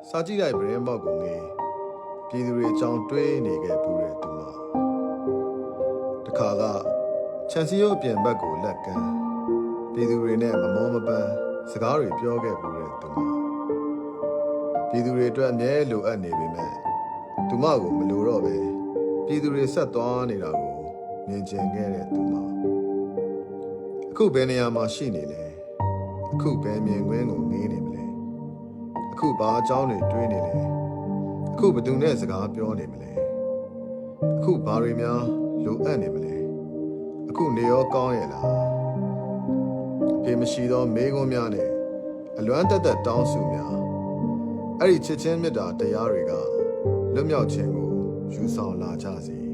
စာကြည့်လိုက်ဗရင်ပေါက်ကိုငေးပြည်သူတွေအကြောင်းတွေးနေခဲ့ပူတဲ့သူမတခါကခြံစည်းရုပ်အပြင်ဘက်ကိုလက်ကမ်းပြည်သူတွေနဲ့မမောမပန်းစကားတွေပြောခဲ့ပူတဲ့သူမပြည်သူတွေအတွက်အမြဲလိုအပ်နေပေမဲ့သူမကိုမလိုတော့ပဲပြည်သူတွေဆက်သွားနေတာကိုမြင်ကျင်ခဲ့တဲ့သူမအခုဘယ်နေရာမှာရှိနေလဲအခုဘယ်မြင်ကွင်းကိုငေးနေမလဲအခုဘာအကြောင်းတွေတွေးနေလဲအခုဘယ်သူနဲ့စကားပြောနေမလဲအခုဘာတွေများလိုအပ်နေမလဲအခုနေရောကောင်းရဲ့လားအဖေမရှိသောမေးခွန်းများနဲ့အလွမ်းတက်တက်တောင်းစုများအဲ့ဒီချစ်ချင်းမေတ္တာတရားတွေကလွတ်မြောက်ခြင်းကိုယူဆောင်လာကြစေ